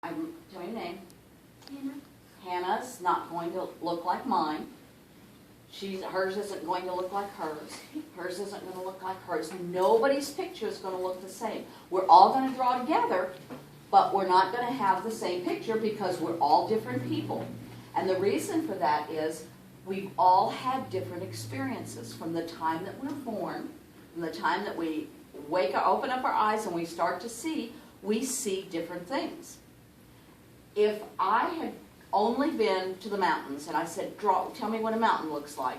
Tell me your name. Hannah. Hannah's not going to look like mine. Hers isn't going to look like hers. Hers isn't going to look like hers. Nobody's picture is going to look the same. We're all going to draw together, but we're not going to have the same picture because we're all different people. And the reason for that is we've all had different experiences from the time that we're born, from the time that we open up our eyes and we start to see, we see different things. If I had only been to the mountains and I said, tell me what a mountain looks like,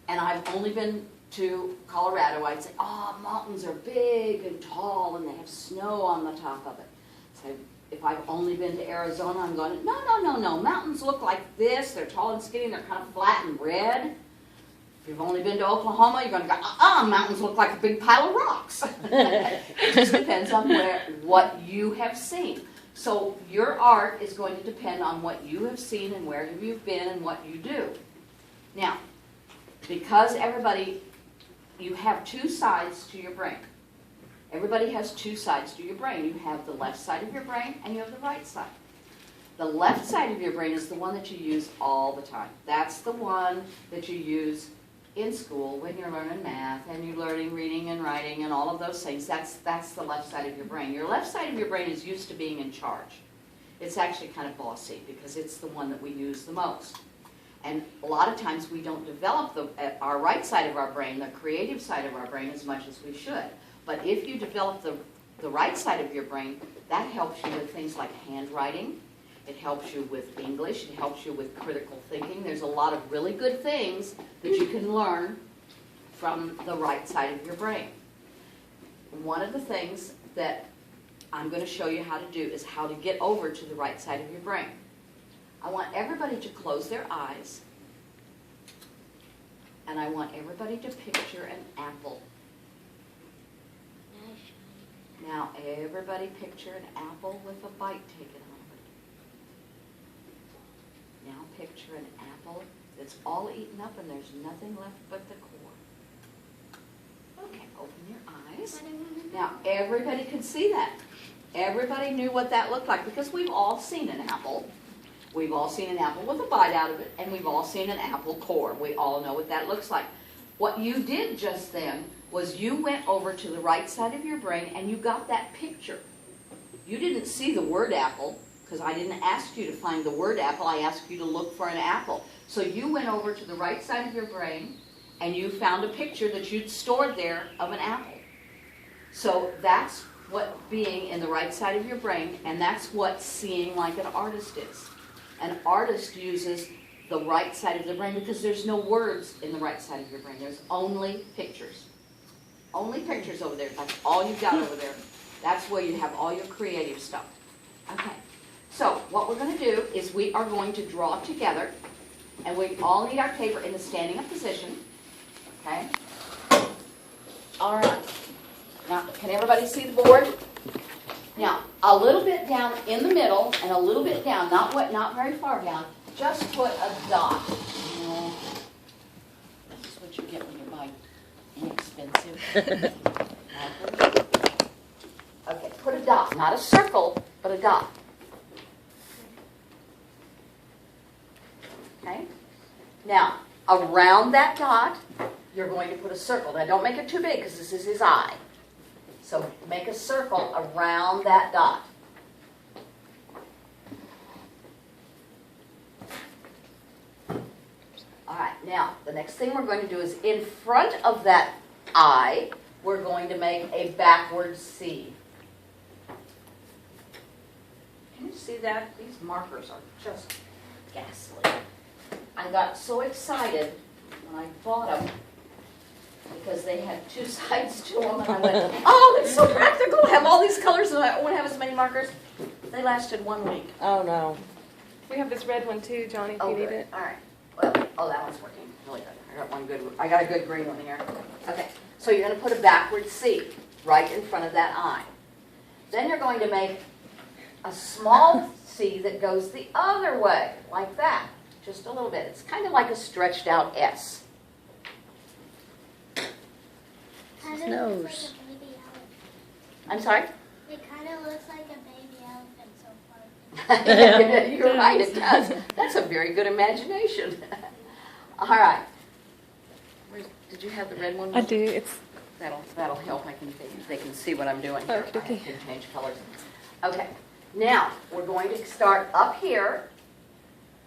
and I've only been to Colorado, I'd say, oh, mountains are big and tall and they have snow on the top of it. So if I've only been to Arizona, I'm going, no, mountains look like this, they're tall and skinny, they're kind of flat and red. If you've only been to Oklahoma, you're going to go, mountains look like a big pile of rocks. It just depends on what you have seen. So your art is going to depend on what you have seen and where you've been and what you do. Now, because you have two sides to your brain. Everybody has two sides to your brain. You have the left side of your brain and you have the right side. The left side of your brain is the one that you use all the time. That's the one that you use in school when you're learning math and you're learning reading and writing and all of those things. That's the left side of your brain. Your left side of your brain is used to being in charge. It's actually kind of bossy because it's the one that we use the most. And a lot of times we don't develop our right side of our brain, the creative side of our brain, as much as we should. But if you develop the right side of your brain, that helps you with things like handwriting. It helps you with English. It helps you with critical thinking. There's a lot of really good things that you can learn from the right side of your brain. One of the things that I'm going to show you how to do is how to get over to the right side of your brain. I want everybody to close their eyes, and I want everybody to picture an apple. Now, everybody picture an apple with a bite taken out of it. Now picture an apple that's all eaten up and there's nothing left but the core. Okay, open your eyes. Now, everybody could see that. Everybody knew what that looked like because we've all seen an apple. We've all seen an apple with a bite out of it, and we've all seen an apple core. We all know what that looks like. What you did just then was you went over to the right side of your brain and you got that picture. You didn't see the word apple because I didn't ask you to find the word apple. I asked you to look for an apple. So you went over to the right side of your brain and you found a picture that you'd stored there of an apple. So that's what being in the right side of your brain, and that's what seeing like an artist is. An artist uses the right side of the brain because there's no words in the right side of your brain. There's only pictures. Only pictures over there. That's all you've got over there. That's where you have all your creative stuff. Okay. So what we're going to do is we are going to draw together, and we all need our paper in the standing up position. Okay? All right. Now, can everybody see the board? Now, a little bit down in the middle and a little bit down, not very far down, just put a dot. This is what you get when you buy inexpensive markers. Okay, put a dot, not a circle, but a dot. Okay? Now, around that dot, you're going to put a circle. Now, don't make it too big because this is his eye. So make a circle around that dot. All right, now the next thing we're going to do is in front of that eye, we're going to make a backward C. Can you see that? These markers are just ghastly. I got so excited when I bought them because they had two sides to them, and I went, oh, they're so practical. I have all these colors, and I won't have as many markers. They lasted 1 week. Oh, no. We have this red one too, Johnny, if you need good. it. All right. Well, that one's working really good. I got a good green one here. Okay, so you're going to put a backward C right in front of that eye. Then you're going to make a small C that goes the other way, like that, just a little bit. It's kind of like a stretched out S. Kind of Nose. looks like a baby elephant. I'm sorry? It kind of looks like a baby elephant so far. You're right, it does. That's a very good imagination. All right. Did you have the red one? I do. It's That'll help. They can see what I'm doing here. Okay. I can change colors. Okay. Now we're going to start up here,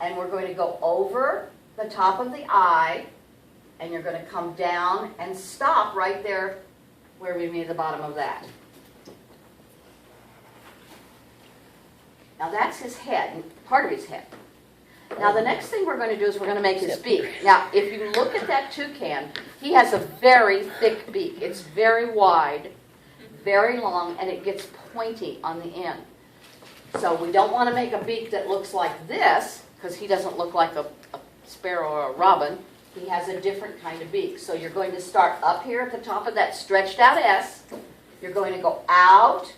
and we're going to go over the top of the eye, and you're going to come down and stop right there where we meet the bottom of that. Now that's his head, part of his head. Now the next thing we're going to do is we're going to make his beak. Now if you look at that toucan, he has a very thick beak. It's very wide, very long, and it gets pointy on the end. So we don't want to make a beak that looks like this, because he doesn't look like a sparrow or a robin. He has a different kind of beak. So you're going to start up here at the top of that stretched out S. You're going to go out.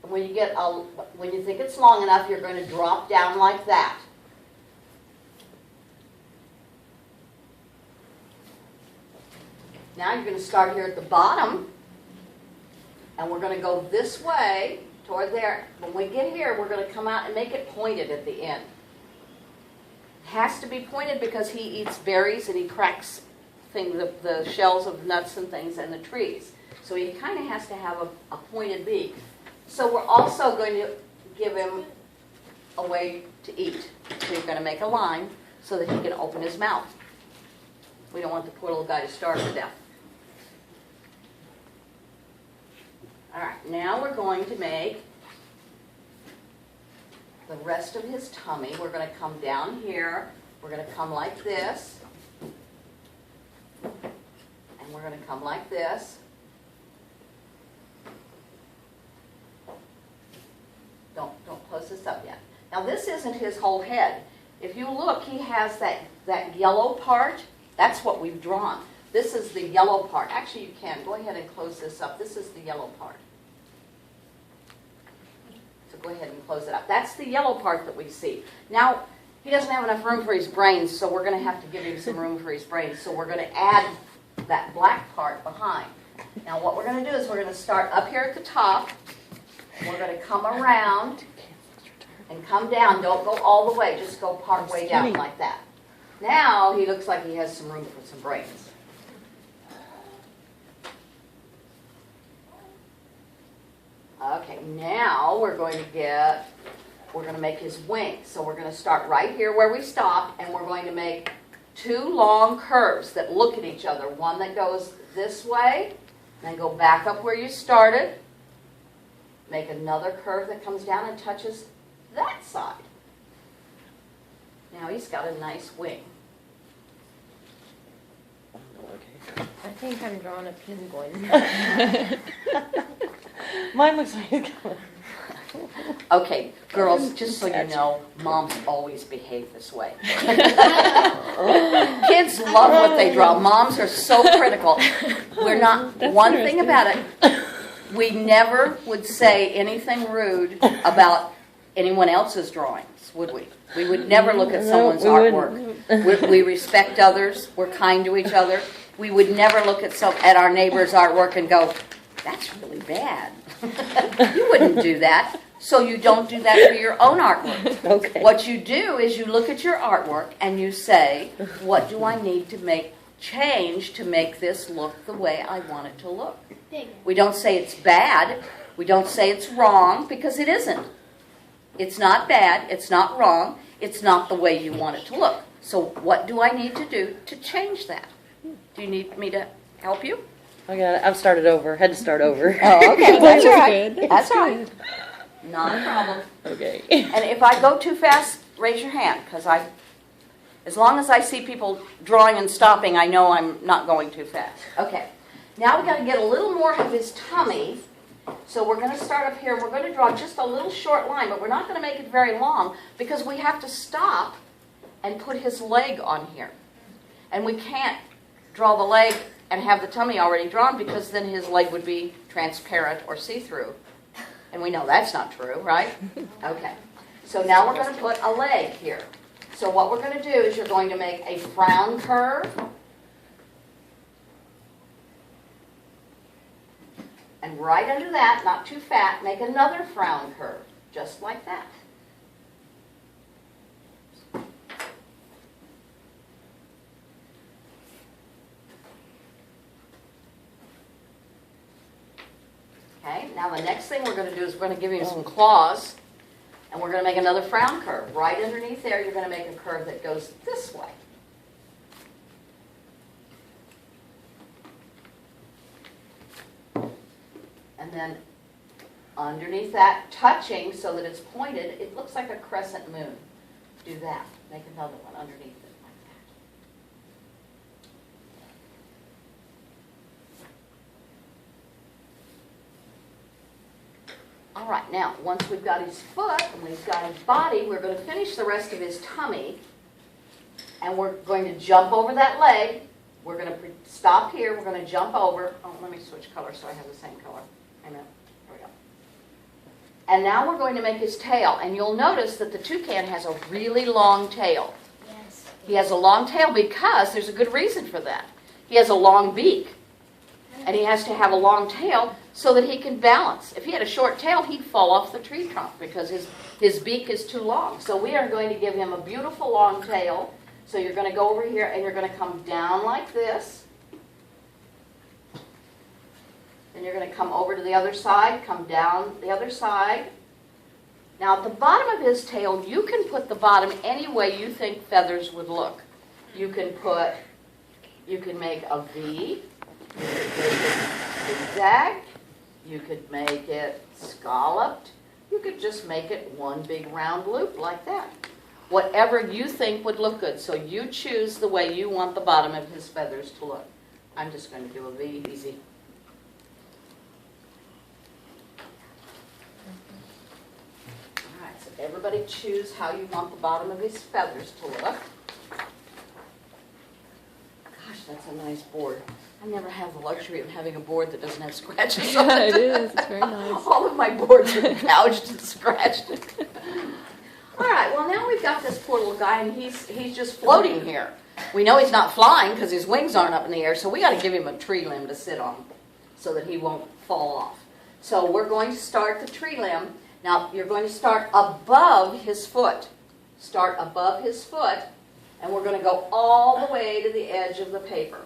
When you think it's long enough, you're going to drop down like that. Now you're going to start here at the bottom, and we're going to go this way toward there. When we get here, we're going to come out and make it pointed at the end. It has to be pointed because he eats berries and he cracks the shells of nuts and things and the trees. So he kind of has to have a pointed beak. So we're also going to give him a way to eat. So you're going to make a line so that he can open his mouth. We don't want the poor little guy to starve to death. All right, now we're going to make the rest of his tummy. We're going to come down here. We're going to come like this. And we're going to come like this. Don't close this up yet. Now this isn't his whole head. If you look, he has that yellow part. That's what we've drawn. This is the yellow part. Actually, you can. Go ahead and close this up. This is the yellow part. So go ahead and close it up. That's the yellow part that we see. Now, he doesn't have enough room for his brains, so we're going to have to give him some room for his brains. So we're going to add that black part behind. Now, what we're going to do is we're going to start up here at the top. We're going to come around and come down. Don't go all the way. Just go part way down like that. Now he looks like he has some room for some brains. Okay, now we're going to make his wings. So we're going to start right here where we stopped, and we're going to make two long curves that look at each other. One that goes this way, then go back up where you started. Make another curve that comes down and touches that side. Now he's got a nice wing. I think I'm drawing a penguin. Mine looks like it's going. Okay, girls, just so you know, moms always behave this way. Kids love what they draw. Moms are so critical. We're not, one thing about it, we never would say anything rude about anyone else's drawings, would we? We would never look at someone's artwork. We respect others. We're kind to each other. We would never look at our neighbor's artwork and go, that's really bad. You wouldn't do that. So you don't do that for your own artwork. Okay. What you do is you look at your artwork and you say, what do I need to change to make this look the way I want it to look? We don't say it's bad. We don't say it's wrong, because it isn't. It's not bad. It's not wrong. It's not the way you want it to look. So what do I need to do to change that? Do you need me to help you? I got it. I've started over. Had to start over. Oh, okay. That's all right. good. That's all right. Not a problem. Okay. And if I go too fast, raise your hand, because as long as I see people drawing and stopping, I know I'm not going too fast. Okay. Now we've got to get a little more of his tummy. So we're going to start up here. We're going to draw just a little short line, but we're not going to make it very long because we have to stop and put his leg on here. And we can't draw the leg and have the tummy already drawn, because then his leg would be transparent or see-through. And we know that's not true, right? Okay. So now we're going to put a leg here. So what we're going to do is you're going to make a frown curve. And right under that, not too fat, make another frown curve, just like that. now the next thing we're going to do is we're going to give him some claws, and we're going to make another frown curve. Right underneath there, you're going to make a curve that goes this way. And then underneath that, touching so that it's pointed, it looks like a crescent moon. Do that. Make another one underneath it like that. All right, now, once we've got his foot and we've got his body, we're going to finish the rest of his tummy. And we're going to jump over that leg. We're going to stop here. We're going to jump over. Oh, let me switch color so I have the same color. Amen. There we go. And now we're going to make his tail. And you'll notice that the toucan has a really long tail. Yes. He has a long tail because there's a good reason for that. He has a long beak. And he has to have a long tail so that he can balance. If he had a short tail, he'd fall off the tree trunk because his beak is too long. So we are going to give him a beautiful long tail. So you're going to go over here and you're going to come down like this. Then you're going to come over to the other side, come down the other side. Now at the bottom of his tail, you can put the bottom any way you think feathers would look. You can make a V, you could make it zigzag, you could make it scalloped, you could just make it one big round loop like that. Whatever you think would look good. So you choose the way you want the bottom of his feathers to look. I'm just going to do a V, easy. All right, so everybody choose how you want the bottom of his feathers to look. Gosh, that's a nice board. I never have the luxury of having a board that doesn't have scratches on Yeah, it. it is. It's very nice. All of my boards are gouged and scratched. All right, well now we've got this poor little guy and he's just floating here. We know he's not flying because his wings aren't up in the air, so we got to give him a tree limb to sit on so that he won't fall off. So we're going to start the tree limb. Now you're going to start above his foot. Start above his foot, and we're going to go all the way to the edge of the paper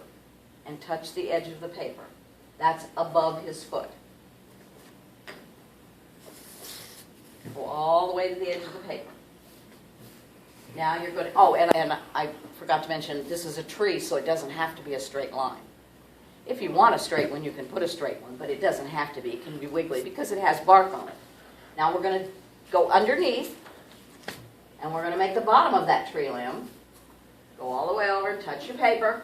and touch the edge of the paper. That's above his foot. Go all the way to the edge of the paper. Now you're going to, oh, and I forgot to mention, this is a tree, so it doesn't have to be a straight line. If you want a straight one, you can put a straight one, but it doesn't have to be. It can be wiggly because it has bark on it. Now we're going to go underneath, and we're going to make the bottom of that tree limb. Go all the way over and touch your paper.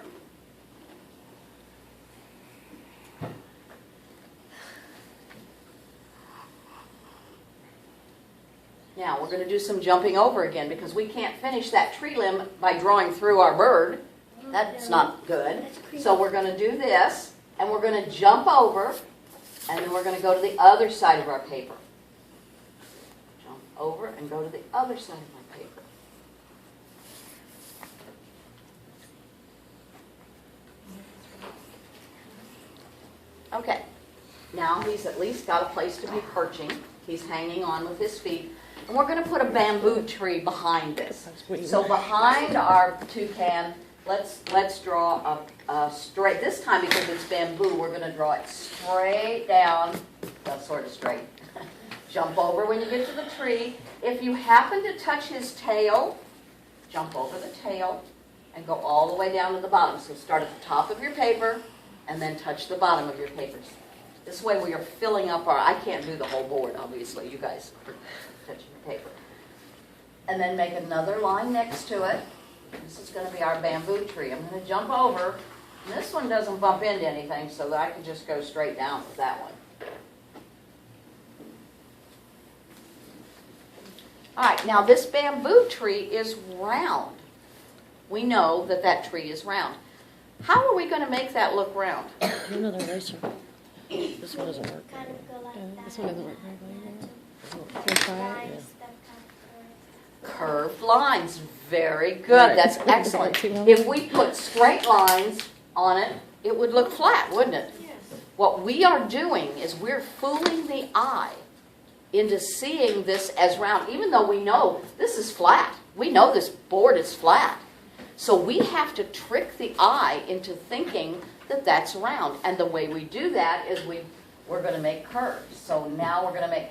Now we're going to do some jumping over again because we can't finish that tree limb by drawing through our bird. That's not good. So we're going to do this, and we're going to jump over, and then we're going to go to the other side of our paper. Jump over and go to the other side of my paper. Okay, now he's at least got a place to be perching. He's hanging on with his feet. And we're going to put a bamboo tree behind this. So behind our toucan, let's draw a straight, this time because it's bamboo, we're going to draw it straight down, well, sort of straight. Jump over when you get to the tree. If you happen to touch his tail, jump over the tail and go all the way down to the bottom. So start at the top of your paper and then touch the bottom of your papers. This way we are filling up our, I can't do the whole board, obviously, you guys are touching the paper. And then make another line next to it. This is going to be our bamboo tree. I'm going to jump over. And this one doesn't bump into anything, so that I can just go straight down with that one. All right, now this bamboo tree is round. We know that that tree is round. How are we going to make that look round? Another eraser. This one doesn't work. Kind of go like that. This one doesn't work very well. Lines Can you try it? that Curved lines. Very good. That's excellent. If we put straight lines on it, it would look flat, wouldn't it? Yes. What we are doing is we're fooling the eye into seeing this as round, even though we know this is flat. We know this board is flat. So we have to trick the eye into thinking that that's round. And the way we do that is we we're gonna make curves. So now we're gonna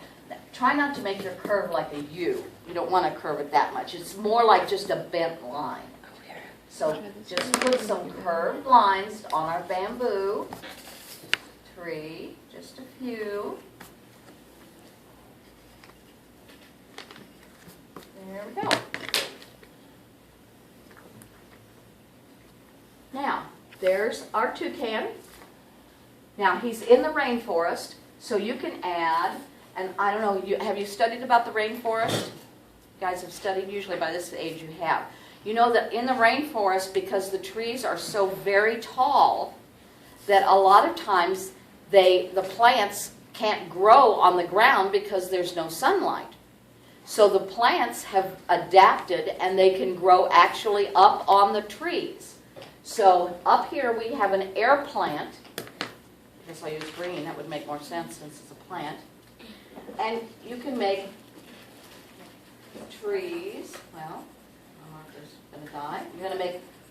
try not to make your curve like a U. You don't wanna curve it that much. It's more like just a bent line. So just put some curved lines on our bamboo tree, just a few. There we go. Now, there's our toucan. Now, he's in the rainforest, so you can add, and I don't know, have you studied about the rainforest? You guys have studied, usually by this age you have. You know that in the rainforest, because the trees are so very tall, that a lot of times the plants can't grow on the ground because there's no sunlight. So the plants have adapted and they can grow actually up on the trees. So up here we have an air plant. I guess I'll use green, that would make more sense since it's a plant. And you can make trees, well, my marker's going to die.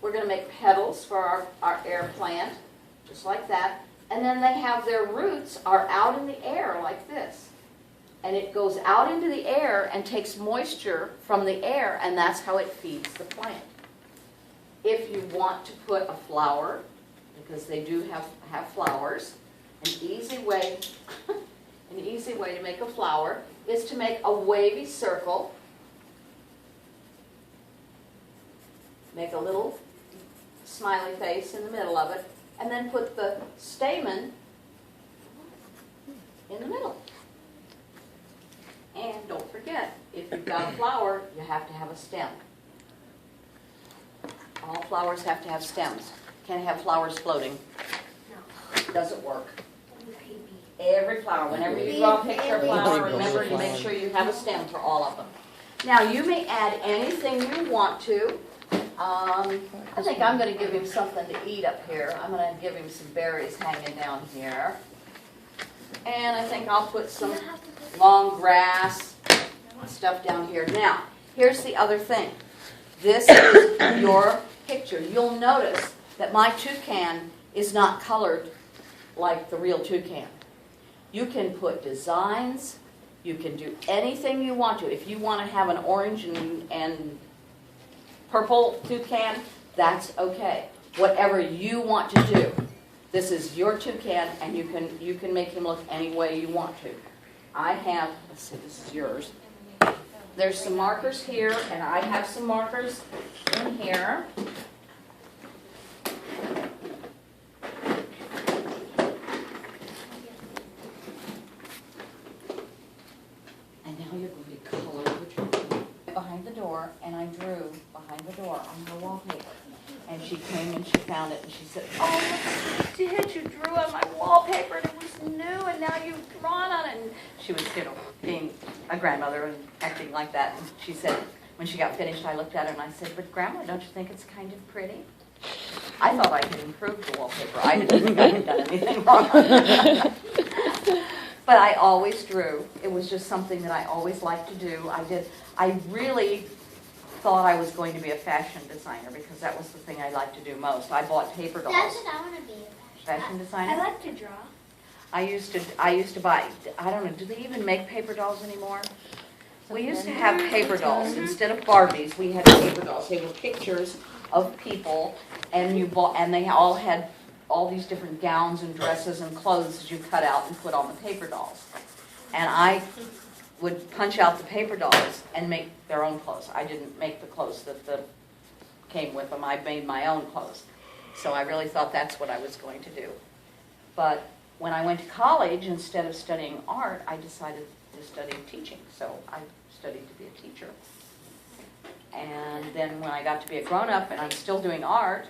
We're going to make petals for our air plant, just like that. And then they have their roots are out in the air like this. And it goes out into the air and takes moisture from the air, and that's how it feeds the plant. If you want to put a flower, because they do have flowers, an easy way to make a flower is to make a wavy circle. Make a little smiley face in the middle of it, and then put the stamen in the middle. And don't forget, if you've got a flower, you have to have a stem. All flowers have to have stems. Can't have flowers floating. No. Doesn't work. Every flower, whenever you draw a picture of a flower, remember to make sure you have a stem for all of them. Now, you may add anything you want to. I think I'm going to give him something to eat up here. I'm going to give him some berries hanging down here. And I think I'll put some long grass stuff down here. Now, here's the other thing. This is your picture. You'll notice that my toucan is not colored like the real toucan. You can put designs. You can do anything you want to. If you want to have an orange and purple toucan, that's okay. Whatever you want to do. This is your toucan, and you can make him look any way you want to. I have, let's see, this is yours. There's some markers here, and I have some markers in here. And now you're going to color the toucan. Behind the door, and I drew behind the door on her wallpaper. And she came and she found it, and she said, "Oh, look what you did! You drew on my wallpaper, and it was new, and now you've drawn on it." And she was, being a grandmother and acting like that. And she said, when she got finished, I looked at her and I said, "But Grandma, don't you think it's kind of pretty?" I thought I had improved the wallpaper. I didn't think I had done anything wrong. But I always drew. It was just something that I always liked to do. I really thought I was going to be a fashion designer because that was the thing I liked to do most. I bought paper dolls. That's what I want to be. Fashion designer? I like to draw. I used to buy, I don't know, do they even make paper dolls anymore? We used to have paper dolls. Instead of Barbies, we had paper dolls. They were pictures of people, and they all had all these different gowns and dresses and clothes that you cut out and put on the paper dolls. And I would punch out the paper dolls and make their own clothes. I didn't make the clothes that came with them. I made my own clothes. So I really thought that's what I was going to do. But when I went to college, instead of studying art, I decided to study teaching. So I studied to be a teacher. And then when I got to be a grown-up and I'm still doing art,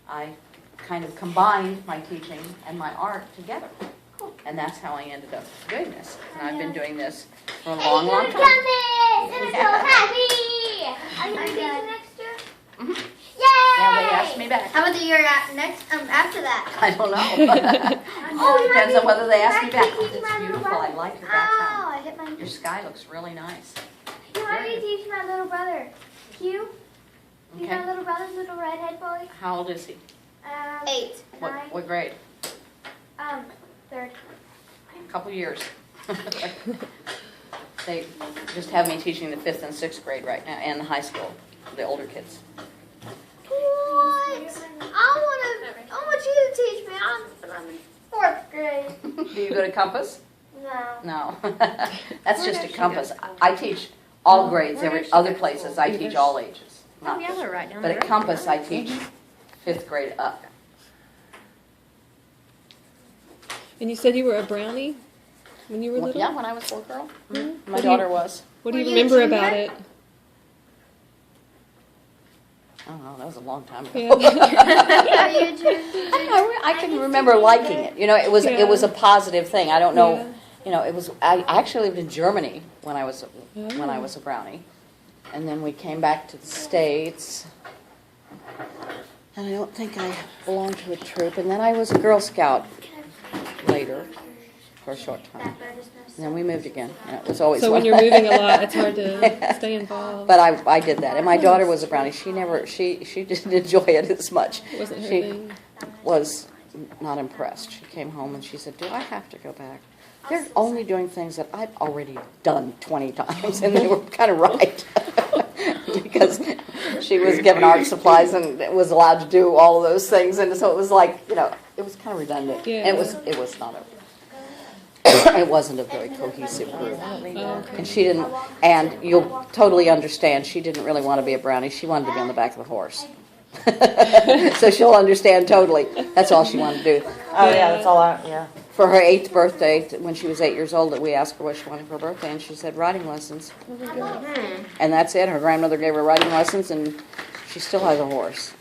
I kind of combined my teaching and my art together. And that's how I ended up doing this. And I've been doing this for a long, long time. I'm so happy! Are you going to be next year? Mm-hmm. Yay! Now they asked me back. How about the year next, after that? I don't know. Oh, Depends on whether they ask me back. Teaching It's my little beautiful. I brother. like your Ow, background. I hit my Your sky looks really nice. You want me to teach my little brother? Q? He's Okay. my little brother's little redhead boy. How old is he? 8. 9. What grade? 3rd. couple years. They just have me teaching the 5th and 6th grade right now, and the high school, the older kids. What? I want you to teach me. I'm in 4th grade. Do you go to Compass? No. No. That's just a Compass. I teach all grades, every other places I teach all ages. Oh, yeah, they're right down But the at road. Compass I teach 5th grade up. And you said you were a brownie when you were little? Yeah, when I was a little girl. My What do you- daughter was. What do you Were you a remember junior? about it? I don't know, that was a long time ago. Yeah. Are you a junior? I can remember liking it. You know, it was a positive thing. I don't know. Yeah. You know, it was. I actually lived in Germany when I was a brownie, and then we came back to the States. And I don't think I belonged to a troop. And then I was a Girl Scout later for a short time. And then we moved again. And it was always So when one- you're moving a lot, it's hard to stay involved. But I did that. And my daughter was a brownie. She didn't enjoy it as much. It wasn't her She thing. was not impressed. She came home and she said, "Do I have to go back? They're only doing things that I've already done 20 times." And they were kind of right. Because she was given art supplies and was allowed to do all of those things. And so it was like, you know, it was kind of redundant. Yeah. And it was not it wasn't a very cohesive group. Oh, okay. And she didn't, and you'll totally understand, she didn't really want to be a brownie. She wanted to be on the back of the horse. So she'll understand totally. That's all she wanted to do. Oh, yeah, that's all yeah. For her 8th birthday, when she was 8 years old, we asked her what she wanted for her birthday, and she said riding lessons. And that's it. Her grandmother gave her riding lessons, and she still has a horse.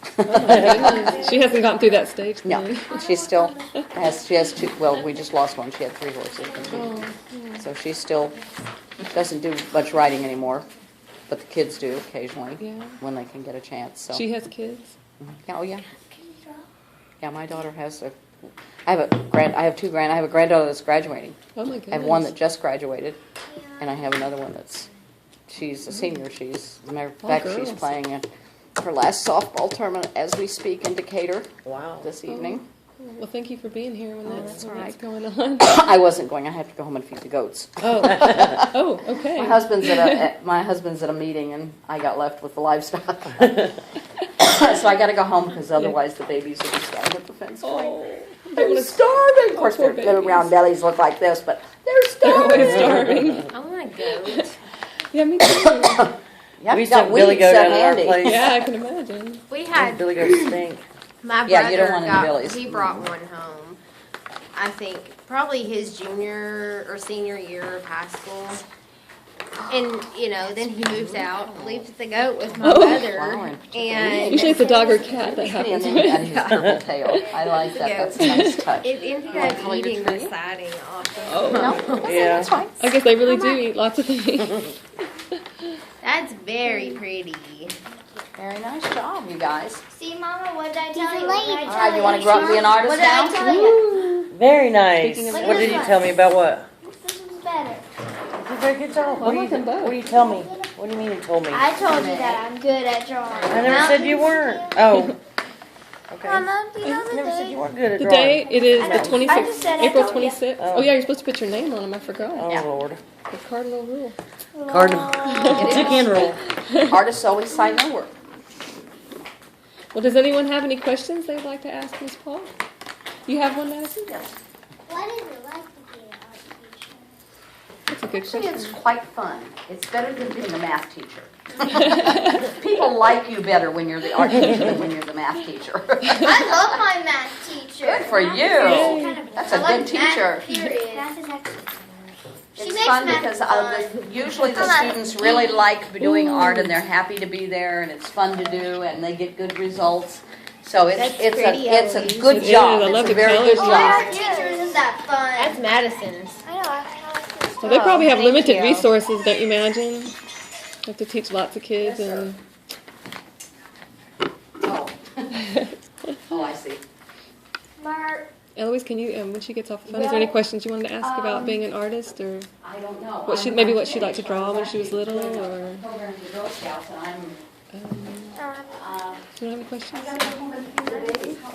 She hasn't gotten through that stage. No, then. she still has 2, well, we just lost one. She had 3 horses. So she still doesn't do much riding anymore, but the kids do occasionally Yeah. when they can get a chance. So. She has kids. Yeah, oh yeah. Yeah, my daughter has I have a granddaughter that's graduating. Oh my goodness. I have one that just graduated, and I have another one she's a senior. As a matter of fact, she's girls. playing her last softball tournament as we speak in Decatur Wow. this evening. Well, thank you for being here when that's all right. going on. I wasn't going. I have to go home and feed the goats. Oh, okay. My husband's at a meeting, and I got left with the livestock. So I got to go home because otherwise the babies will be standing at the fence going, Oh, "They're starving." Of course, poor their babies. round bellies look like this, but they're they're always starving. starving. I want a goat. Yeah, me too. Yep, We used got to have Billy weeds Goat so out at our handy. place. Yeah, I can imagine. We had Billy Goat stink. my Yeah, you don't brother want any billies. he brought one home. I think probably his junior or senior year of high school. And, you know, then he moves out, leaves the goat with my mother. Wow. And Usually it's a dog or cat that And happens. then and his purple tail. I like that. That's a nice touch. it ended up eating the siding off of Oh. No, Yeah. that's fine. I guess they really do eat lots of things. That's very pretty. Very nice job, you guys. See, Mama, what did I tell you? All right, you want to grow up and be an artist What did I now? tell you? Very nice. Speaking of What did you tell me about what? This one's better. You did a very good job. I like them both. What do you tell me? What do you mean you told me? I told you that I'm good at drawing. I never said you weren't. Oh. Okay. Mama, do you know I the never said you date? weren't good at The drawing. day, it is I the just 26th, said I April told you. 26th. Oh. Oh yeah, you're supposed to put your name on them, I forgot. Oh, Yeah. Lord. The cardinal rule. Cardinal. Chicken roll. Artists always sign their work. Well, does anyone have any questions they'd like to ask Ms. Paul? You have one, Madison? What is it like to be an art teacher? That's a good Actually, it's question. quite fun. It's better than being a math teacher. People like you better when you're the art teacher than when you're the math teacher. I love my math teacher. Good for you. Yay. That's a I like good teacher. Math, period. Math is actually She It's makes fun math because fun. usually the Come on. students really like doing art and they're happy to be there and it's fun to do and they get good results. So it's That's it's pretty, a Eloise. good It job. is. I love It's a the very good colors. My job. art teacher isn't that fun. That's Madison's. I know. I like this. Well, they probably have thank limited you. resources, don't you imagine? Have to teach lots of kids and Oh. Oh, I see. Mar- Eloise, can you, when she gets off the phone, is there any questions you wanted to ask about being an artist or I don't know. what she maybe what she liked to draw when she was little or Program for Girl Scouts and I'm do you have any questions? I gotta go home and feed the babies. How